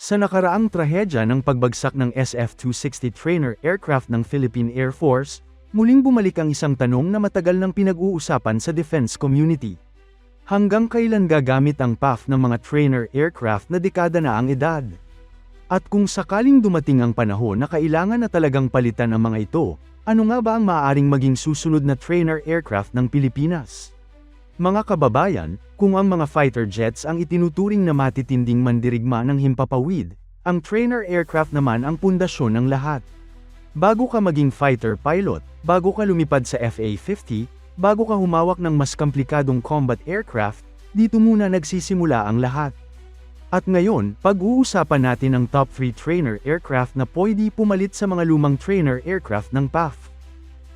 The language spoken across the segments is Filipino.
Sa nakaraang trahedya ng pagbagsak ng SF-260 trainer aircraft ng Philippine Air Force, muling bumalik ang isang tanong na matagal nang pinag-uusapan sa defense community. Hanggang kailan gagamit ang PAF ng mga trainer aircraft na dekada na ang edad? At kung sakaling dumating ang panahon na kailangan na talagang palitan ang mga ito, ano nga ba ang maaaring maging susunod na trainer aircraft ng Pilipinas? Mga kababayan, kung ang mga fighter jets ang itinuturing na matitinding mandirigma ng himpapawid, ang trainer aircraft naman ang pundasyon ng lahat. Bago ka maging fighter pilot, bago ka lumipad sa FA-50, bago ka humawak ng mas komplikadong combat aircraft, dito muna nagsisimula ang lahat. At ngayon, pag-uusapan natin ang top 3 trainer aircraft na pwede pumalit sa mga lumang trainer aircraft ng PAF.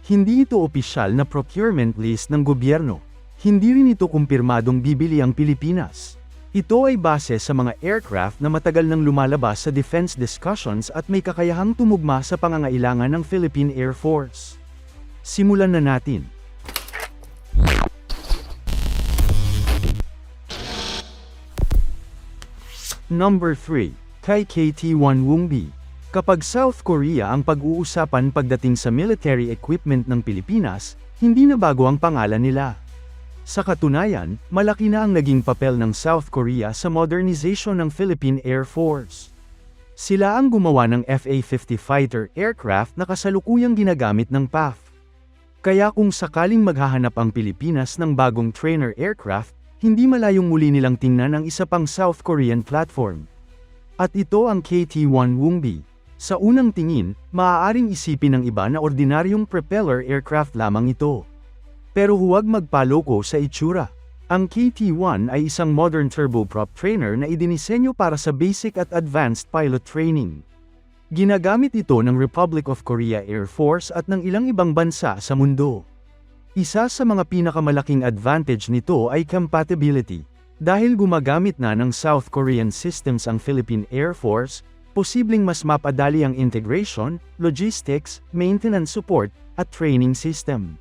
Hindi ito opisyal na procurement list ng gobyerno. Hindi rin ito kumpirmadong bibili ang Pilipinas. Ito ay base sa mga aircraft na matagal nang lumalabas sa defense discussions at may kakayahang tumugma sa pangangailangan ng Philippine Air Force. Simulan na natin. Number 3. Kay KT-1 Wumbi. Kapag South Korea ang pag-uusapan pagdating sa military equipment ng Pilipinas, hindi na bago ang pangalan nila. Sa katunayan, malaki na ang naging papel ng South Korea sa modernization ng Philippine Air Force. Sila ang gumawa ng FA-50 fighter aircraft na kasalukuyang ginagamit ng PAF. Kaya kung sakaling maghahanap ang Pilipinas ng bagong trainer aircraft, hindi malayong muli nilang tingnan ang isa pang South Korean platform. At ito ang KT-1 Wumbi. Sa unang tingin, maaaring isipin ng iba na ordinaryong propeller aircraft lamang ito. Pero huwag magpaloko sa itsura. Ang KT-1 ay isang modern turboprop trainer na idinisenyo para sa basic at advanced pilot training. Ginagamit ito ng Republic of Korea Air Force at ng ilang ibang bansa sa mundo. Isa sa mga pinakamalaking advantage nito ay compatibility. Dahil gumagamit na ng South Korean systems ang Philippine Air Force, posibleng mas mapadali ang integration, logistics, maintenance support, at training system.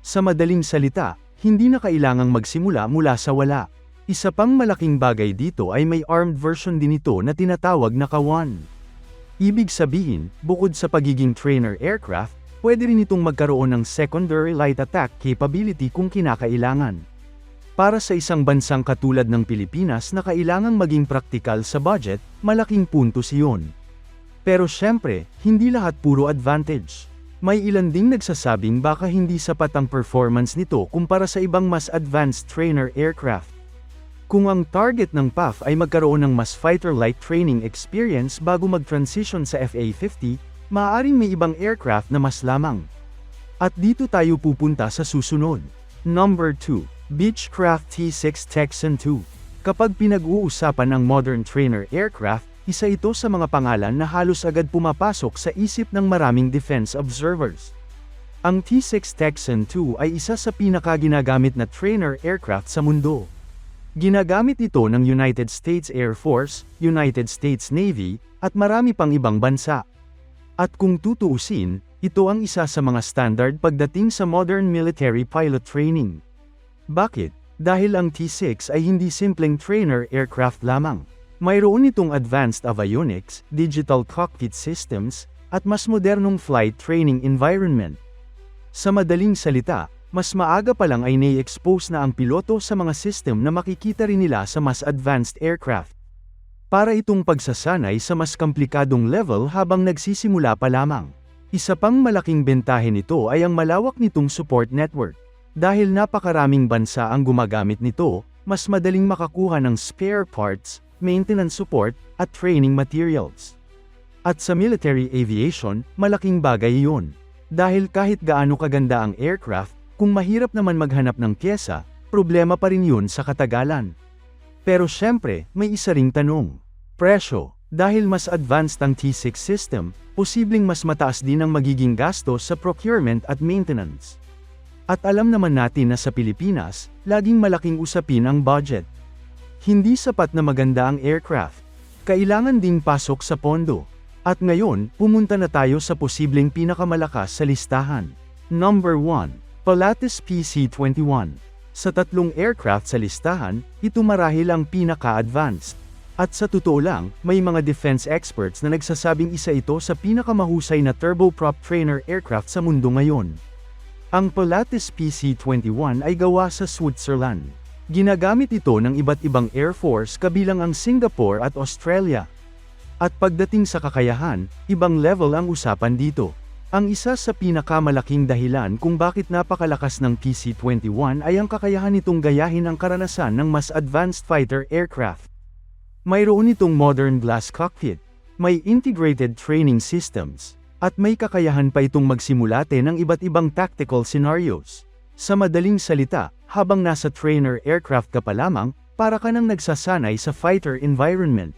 Sa madaling salita, hindi na kailangang magsimula mula sa wala. Isa pang malaking bagay dito ay may armed version din ito na tinatawag na Ka-1. Ibig sabihin, bukod sa pagiging trainer aircraft, pwede rin itong magkaroon ng secondary light attack capability kung kinakailangan. Para sa isang bansang katulad ng Pilipinas na kailangang maging praktikal sa budget, malaking puntos iyon. Pero syempre, hindi lahat puro advantage. May ilan ding nagsasabing baka hindi sapat ang performance nito kumpara sa ibang mas advanced trainer aircraft. Kung ang target ng PAF ay magkaroon ng mas fighter-like training experience bago mag-transition sa FA-50, maaaring may ibang aircraft na mas lamang. At dito tayo pupunta sa susunod. Number 2. Beechcraft T-6 Texan II. Kapag pinag-uusapan ang modern trainer aircraft, isa ito sa mga pangalan na halos agad pumapasok sa isip ng maraming defense observers. Ang T-6 Texan II ay isa sa pinakaginagamit na trainer aircraft sa mundo. Ginagamit ito ng United States Air Force, United States Navy, at marami pang ibang bansa. At kung tutuusin, ito ang isa sa mga standard pagdating sa modern military pilot training. Bakit? Dahil ang T-6 ay hindi simpleng trainer aircraft lamang. Mayroon itong advanced avionics, digital cockpit systems, at mas modernong flight training environment. Sa madaling salita, mas maaga pa lang ay na-expose na ang piloto sa mga system na makikita rin nila sa mas advanced aircraft. Para itong pagsasanay sa mas komplikadong level habang nagsisimula pa lamang. Isa pang malaking bentahe nito ay ang malawak nitong support network. Dahil napakaraming bansa ang gumagamit nito, mas madaling makakuha ng spare parts, maintenance support, at training materials. At sa military aviation, malaking bagay iyon. Dahil kahit gaano kaganda ang aircraft, kung mahirap naman maghanap ng pyesa, problema pa rin yun sa katagalan. Pero syempre, may isa ring tanong. Presyo. Dahil mas advanced ang T-6 system, posibleng mas mataas din ang magiging gastos sa procurement at maintenance. At alam naman natin na sa Pilipinas, laging malaking usapin ang budget. Hindi sapat na maganda ang aircraft. Kailangan ding pasok sa pondo. At ngayon, pumunta na tayo sa posibleng pinakamalakas sa listahan. Number 1. Pilatus PC-21. Sa tatlong aircraft sa listahan, ito marahil ang pinaka-advanced. At sa totoo lang, may mga defense experts na nagsasabing isa ito sa pinakamahusay na turboprop trainer aircraft sa mundo ngayon. Ang Pilatus PC-21 ay gawa sa Switzerland. Ginagamit ito ng iba't ibang Air Force kabilang ang Singapore at Australia. At pagdating sa kakayahan, ibang level ang usapan dito. Ang isa sa pinakamalaking dahilan kung bakit napakalakas ng PC-21 ay ang kakayahan nitong gayahin ang karanasan ng mas advanced fighter aircraft. Mayroon itong modern glass cockpit, may integrated training systems, at may kakayahan pa itong magsimulate ng iba't ibang tactical scenarios. Sa madaling salita, habang nasa trainer aircraft ka pa lamang, para ka nang nagsasanay sa fighter environment.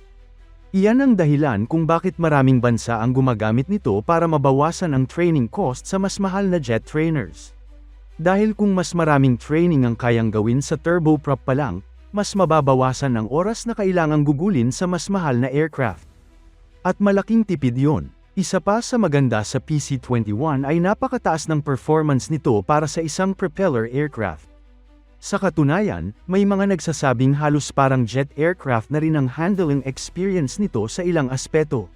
Iyan ang dahilan kung bakit maraming bansa ang gumagamit nito para mabawasan ang training cost sa mas mahal na jet trainers. Dahil kung mas maraming training ang kayang gawin sa turboprop pa lang, mas mababawasan ang oras na kailangang gugulin sa mas mahal na aircraft. At malaking tipid yon. Isa pa sa maganda sa PC-21 ay napakataas ng performance nito para sa isang propeller aircraft. Sa katunayan, may mga nagsasabing halos parang jet aircraft na rin ang handling experience nito sa ilang aspeto.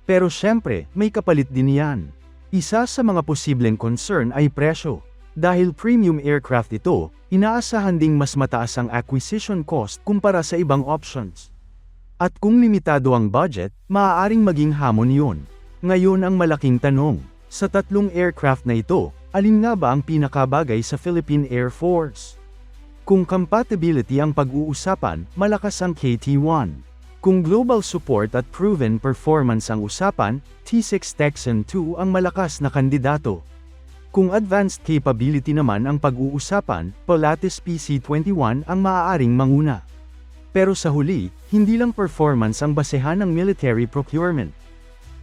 Pero syempre, may kapalit din yan. Isa sa mga posibleng concern ay presyo. Dahil premium aircraft ito, inaasahan ding mas mataas ang acquisition cost kumpara sa ibang options. At kung limitado ang budget, maaaring maging hamon yun. Ngayon ang malaking tanong, sa tatlong aircraft na ito, alin nga ba ang pinakabagay sa Philippine Air Force? Kung compatibility ang pag-uusapan, malakas ang KT-1. Kung global support at proven performance ang usapan, T-6 Texan II ang malakas na kandidato. Kung advanced capability naman ang pag-uusapan, Pilatus PC-21 ang maaaring manguna. Pero sa huli, hindi lang performance ang basehan ng military procurement.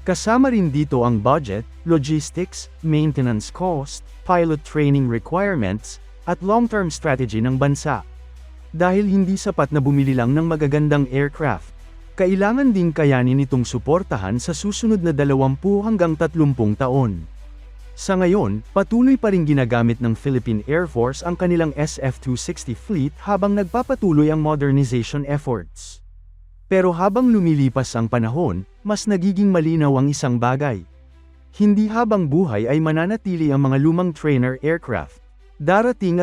Kasama rin dito ang budget, logistics, maintenance cost, pilot training requirements, at long-term strategy ng bansa. Dahil hindi sapat na bumili lang ng magagandang aircraft, kailangan ding kayanin itong suportahan sa susunod na 20 hanggang 30 taon. Sa ngayon, patuloy pa rin ginagamit ng Philippine Air Force ang kanilang SF-260 fleet habang nagpapatuloy ang modernization efforts. Pero habang lumilipas ang panahon, mas nagiging malinaw ang isang bagay. Hindi habang buhay ay mananatili ang mga lumang trainer aircraft. Darating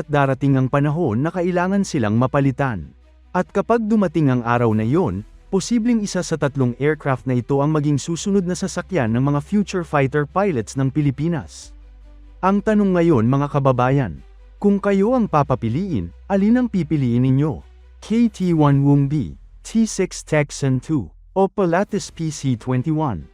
ang panahon na kailangan silang mapalitan. At kapag dumating ang araw na iyon, posibleng isa sa tatlong aircraft na ito ang maging susunod na sasakyan ng mga future fighter pilots ng Pilipinas. Ang tanong ngayon mga kababayan, kung kayo ang papapiliin, alin ang pipiliin ninyo? KT-1 Wumbi, T-6 Texan II, o Pilatus PC-21?